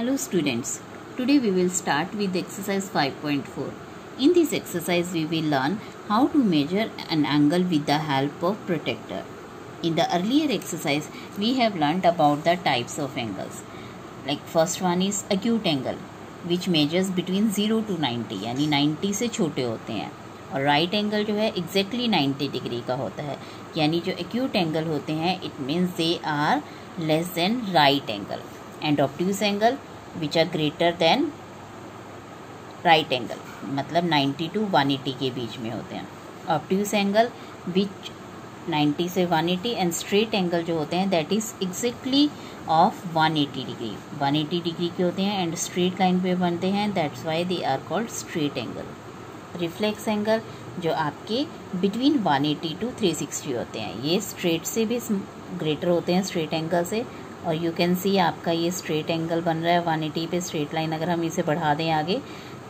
Hello students, today we will start with exercise 5.4. In this exercise we will learn how to measure an angle with the help of protractor. In the earlier exercise we have learnt about the types of angles. Like first one is acute angle which measures between 0 to 90 यानी 90 से छोटे होते हैं, और right angle जो है exactly 90 degree का होता है. यानी जो एक्यूट एंगल होते हैं it means they are less than right angle, and obtuse angle which are greater than right angle मतलब 90 to 180 के बीच में होते हैं. ऑब्ट्यूज एंगल विच 90 से 180 एंड स्ट्रेट एंगल जो होते हैं that is exactly of 180 degree 180 degree के होते हैं एंड स्ट्रेट लाइन पे बनते हैं, that's why they are called straight angle. Reflex angle जो आपके बिटवीन 180 to 360 होते हैं, ये स्ट्रेट से भी ग्रेटर होते हैं स्ट्रेट एंगल से, और यू कैन सी आपका ये स्ट्रेट एंगल बन रहा है 180 पे. स्ट्रेट लाइन अगर हम इसे बढ़ा दें आगे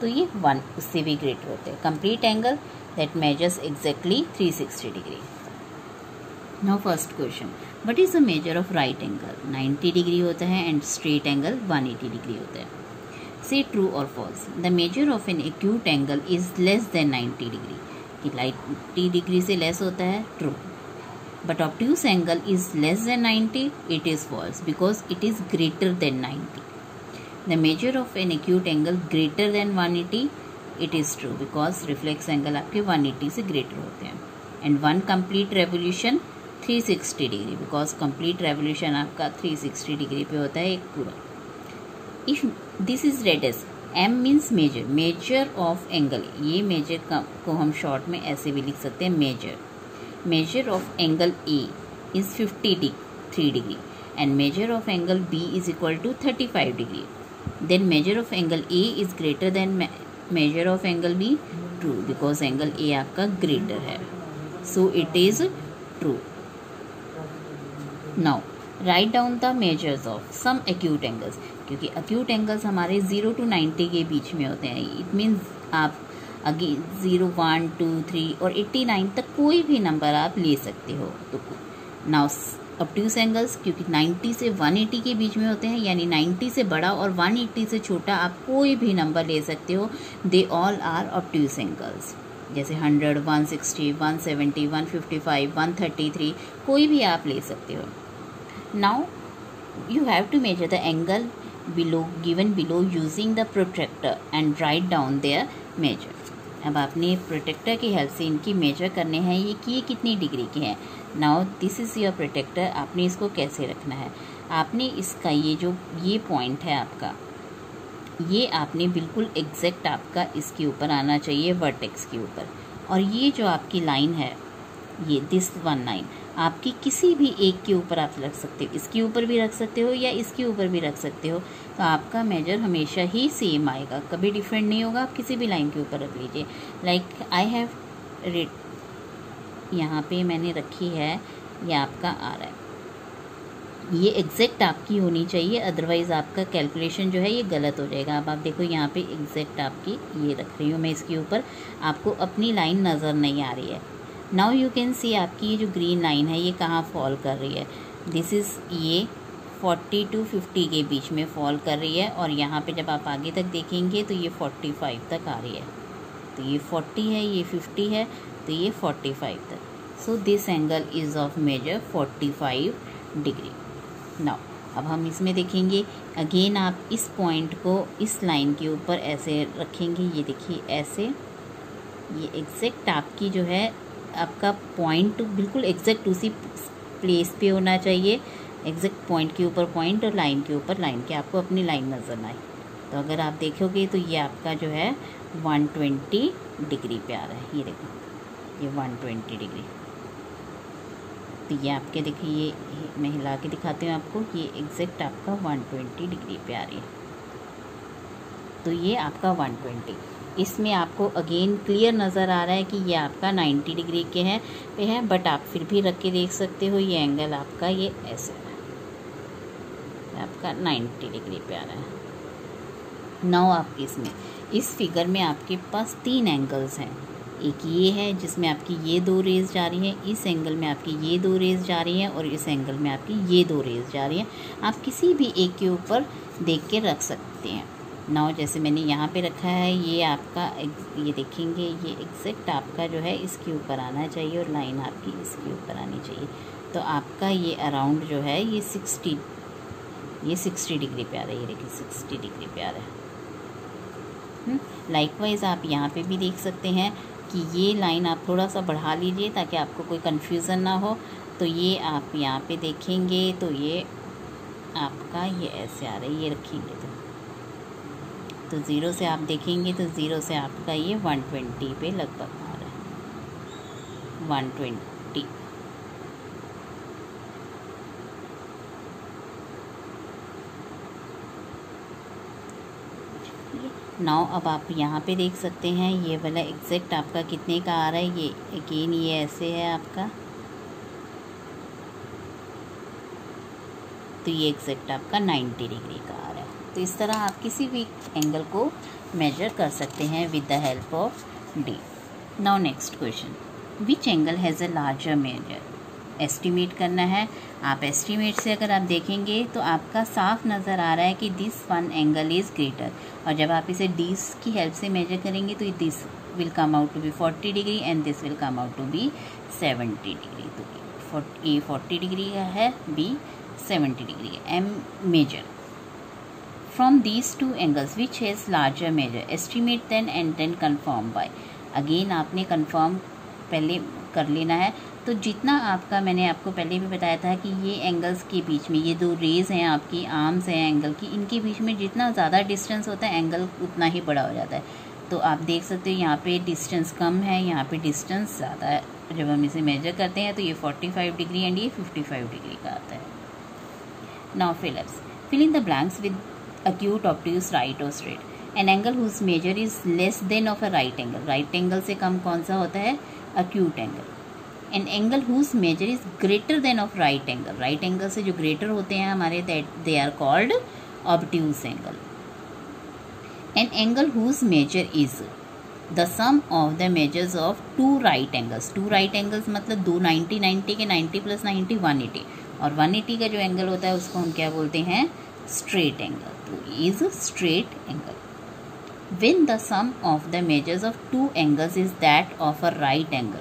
तो ये 1 उससे भी ग्रेटर होते हैं. Complete angle that measures exactly 360 degree. Now first question, what is the measure of right angle? 90 degree होता है एंड स्ट्रेट एंगल 180 डिग्री होता है. से ट्रू और false. The measure of an acute angle is less than 90 degree. कि 90 degree से less होता है, true. But obtuse angle is less than 90, it is false because it is greater than 90. The measure of an acute angle greater than 180, it is true because reflex angle आपके 180 से greater होते हैं. And one complete revolution 360 degree because complete revolution आपका 360 degree पे होता है एक पूरा. If this is read as M means measure, measure of angle. ये मेजर को हम शॉर्ट में ऐसे भी लिख सकते हैं measure. Measure of angle A is 53 degree and measure of angle B is equal to 35 degree. Then measure of angle A is greater than measure of angle B, true because angle A आपका greater है, so it is true. Now write down the measures of some acute angles. क्योंकि acute angles हमारे 0 to 90 के बीच में होते हैं. It means आप again 0, 1, 2, 3 और 89 तक कोई भी नंबर आप ले सकते हो. तो नाउ ऑब्ट्यूज एंगल्स क्योंकि 90 से 180 के बीच में होते हैं, यानी 90 से बड़ा और 180 से छोटा आप कोई भी नंबर ले सकते हो. They all are obtuse angles. जैसे 100, 160, 170, 155, 133 कोई भी आप ले सकते हो. Now you have to measure the angle given below using the protractor and write down their measure. अब आपने प्रोटेक्टर की हेल्प से इनकी मेजर करने हैं ये कितनी डिग्री के हैं. Now this is your protractor. आपने इसको कैसे रखना है, आपने इसका ये पॉइंट है आपका, ये आपने बिल्कुल एग्जैक्ट आपका इसके ऊपर आना चाहिए वर्टेक्स के ऊपर. और ये जो आपकी लाइन है ये दिस वन लाइन आपकी किसी भी एक के ऊपर आप रख सकते हो, इसके ऊपर भी रख सकते हो या इसके ऊपर भी रख सकते हो. तो आपका मेजर हमेशा ही सेम आएगा, कभी डिफरेंट नहीं होगा. आप किसी भी लाइन के ऊपर रख लीजिए. लाइक आई हैव रेड, यहाँ पे मैंने रखी है, ये आपका आ रहा है, ये एग्जैक्ट आपकी होनी चाहिए, अदरवाइज आपका कैलकुलेशन जो है ये गलत हो जाएगा. अब आप देखो यहाँ पे एग्जैक्ट आपकी ये रख रही हूँ मैं इसके ऊपर, आपको अपनी लाइन नज़र नहीं आ रही है. नाउ यू कैन सी आपकी ये जो ग्रीन लाइन है ये कहाँ फॉल कर रही है. दिस इज़ ये 40 to 50 के बीच में फॉल कर रही है, और यहाँ पे जब आप आगे तक देखेंगे तो ये 45 तक आ रही है. तो ये 40 है, ये 50 है, तो ये 45 तक. So this angle is of measure 45 degree. Now अब हम इसमें देखेंगे अगेन, आप इस पॉइंट को इस लाइन के ऊपर ऐसे रखेंगे, ये देखिए ऐसे, ये एग्जैक्ट आपकी जो है आपका पॉइंट बिल्कुल एग्जैक्ट उसी प्लेस पे होना चाहिए. एग्जैक्ट पॉइंट के ऊपर पॉइंट और लाइन के ऊपर लाइन के, आपको अपनी लाइन नजर ना आए. तो अगर आप देखोगे तो ये आपका जो है 120 डिग्री पे आ रहा है. ये देखो ये 120 डिग्री. तो ये आपके देखिए ये मैं हिला के दिखाती हूँ आपको, ये एग्जैक्ट आपका 120 डिग्री पे आ रही है. तो ये आपका 120. इसमें आपको अगेन क्लियर नज़र आ रहा है कि ये आपका 90 डिग्री के हैं पे है, बट आप फिर भी रख के देख सकते हो ये एंगल आपका ये ऐसे है, आपका 90 डिग्री पे आ रहा है. नाउ आप इसमें इस फिगर में आपके पास 3 एंगल्स हैं. एक ये है जिसमें आपकी ये 2 रेज जा रही हैं, इस एंगल में आपकी ये 2 रेज जा रही हैं और इस एंगल में आपकी ये 2 रेज जा रही हैं। आप किसी भी एक के ऊपर देख के रख सकते हैं। नाउ जैसे मैंने यहाँ पे रखा है, ये आपका ये देखेंगे ये एग्जैक्ट आपका जो है इसके ऊपर आना चाहिए और लाइन आपकी इसके ऊपर आनी चाहिए। तो आपका ये अराउंड जो है ये 60 डिग्री पे आ रहा है। ये देखिए 60 डिग्री पे आ रहा है। लाइकवाइज आप यहाँ पे भी देख सकते हैं कि ये लाइन आप थोड़ा सा बढ़ा लीजिए ताकि आपको कोई कन्फ्यूज़न ना हो। तो ये आप यहाँ पे देखेंगे तो ये आपका ये ऐसे आ रहा है, ये रखेंगे तो 0 से आप देखेंगे तो 0 से आपका ये 120 पे लगभग आ रहा है, 120। नाउ अब आप यहाँ पे देख सकते हैं ये वाला एग्जैक्ट आपका कितने का आ रहा है। ये अगेन ये ऐसे है आपका, तो ये एग्जैक्ट आपका 90 डिग्री का आ रहा है। तो इस तरह आप किसी भी एंगल को मेजर कर सकते हैं with the help of D. Now next question, which angle has a larger measure. Estimate करना है। आप एस्टिमेट से अगर आप देखेंगे तो आपका साफ नज़र आ रहा है कि this one angle is greater, और जब आप इसे दिस की हेल्प से मेजर करेंगे तो this will come out to be 40 degree and this will come out to be 70 degree. तो ए 40 डिग्री का है, बी 70 डिग्री है। M measure from these two angles which has larger measure, estimate then and then confirm by. Again आपने confirm पहले कर लेना है। तो जितना आपका, मैंने आपको पहले भी बताया था कि ये एंगल्स के बीच में ये 2 रेज हैं आपकी, आर्म्स हैं एंगल की, इनके बीच में जितना ज़्यादा डिस्टेंस होता है एंगल उतना ही बड़ा हो जाता है। तो आप देख सकते हो यहाँ पे डिस्टेंस कम है, यहाँ पे डिस्टेंस ज़्यादा है। जब हम इसे मेजर करते हैं तो ये 45 डिग्री एंड ये 55 डिग्री का आता है। Now fill in the blanks with acute, obtuse, right or straight. An angle whose measure is less than of a right angle. Right angle से कम कौन सा होता है? Acute angle. An angle whose measure is greater than of right angle. Right angle से जो greater होते हैं हमारे, that they are called obtuse angle. An angle whose measure is the sum of the measures of two right angles. Two right angles मतलब दो 90 के 90 plus 90 180, और 180 का जो एंगल होता है उसको हम क्या बोलते हैं? Straight angle. तो is straight angle when the sum of the measures of two angles is that of a right angle.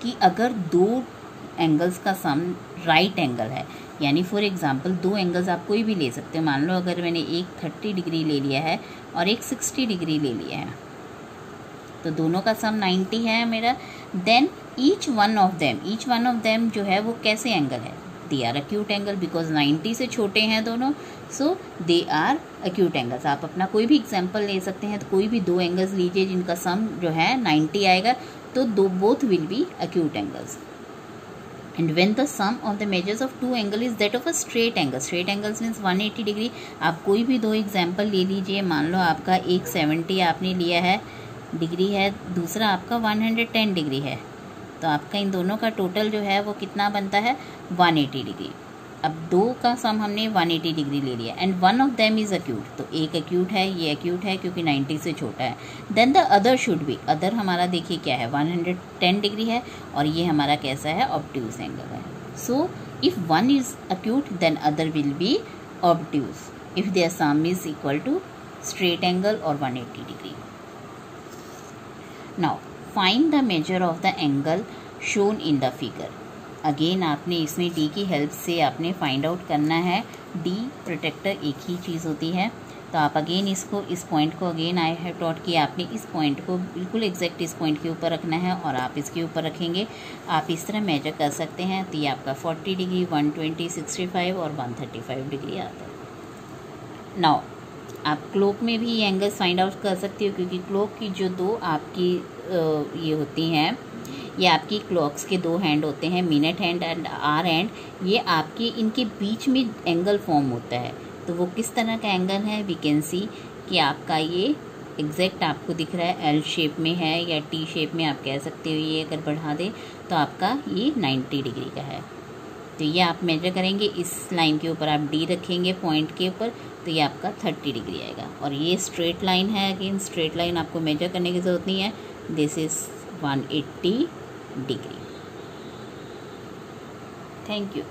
कि अगर 2 एंगल्स का सम राइट एंगल है, यानी फॉर एग्जांपल 2 एंगल्स आप कोई भी ले सकते हो। मान लो अगर मैंने एक 30 डिग्री ले लिया है और एक 60 डिग्री ले लिया है, तो दोनों का सम 90 है मेरा। Then each one of them जो है वो कैसे एंगल है? They are acute angle, because 90 से छोटे हैं दोनों, so they are acute angles. आप अपना कोई भी एग्जाम्पल ले सकते हैं, तो कोई भी 2 एंगल्स लीजिए जिनका सम जो है 90 आएगा, तो both will be acute angles. And when the sum of the measures of 2 angle is that of a straight angle. Straight angles means 180 degree. आप कोई भी 2 एग्जाम्पल ले लीजिए। मान लो आपका एक 70 आपने लिया है डिग्री है, दूसरा आपका 110 डिग्री है, तो आपका इन दोनों का टोटल जो है वो कितना बनता है? 180 डिग्री। अब 2 का सम हमने 180 डिग्री ले लिया and one of them is acute, तो एक एक्यूट है, ये एक्यूट है क्योंकि 90 से छोटा है। Then the other should be, other हमारा देखिए क्या है? 110 डिग्री है और ये हमारा कैसा है? ऑब्ट्यूज एंगल है। So if one is acute then other will be obtuse if their sum is equal to straight angle और 180 degree. Now find the measure of the angle shown in the figure. Again आपने इसमें D की help से आपने find out करना है। D protector एक ही चीज़ होती है। तो आप अगेन इसको, इस पॉइंट को अगेन आई हैव टॉट कि आपने इस पॉइंट को बिल्कुल एग्जैक्ट इस पॉइंट के ऊपर रखना है और आप इसके ऊपर रखेंगे। आप इस तरह मेजर कर सकते हैं। तो ये आपका 40 डिग्री, 120, 65 और 135 डिग्री आता है। नाउ आप क्लॉक में भी ये एंगल्स फाइंड आउट कर सकते हो, क्योंकि क्लॉक की जो 2 आपकी ये होती हैं, ये आपकी क्लॉक्स के 2 हैंड होते हैं, minute hand and hour hand. ये आपके इनके बीच में एंगल फॉर्म होता है। तो वो किस तरह का एंगल है? वी कैन सी कि आपका ये एग्जैक्ट आपको दिख रहा है, एल शेप में है या टी शेप में आप कह सकते हो। ये अगर बढ़ा दे तो आपका ये 90 डिग्री का है। तो ये आप मेजर करेंगे, इस लाइन के ऊपर आप डी रखेंगे पॉइंट के ऊपर, तो ये आपका 30 डिग्री आएगा। और ये स्ट्रेट लाइन है, अगेन स्ट्रेट लाइन आपको मेजर करने की ज़रूरत नहीं है। This is 180 degree. Thank you.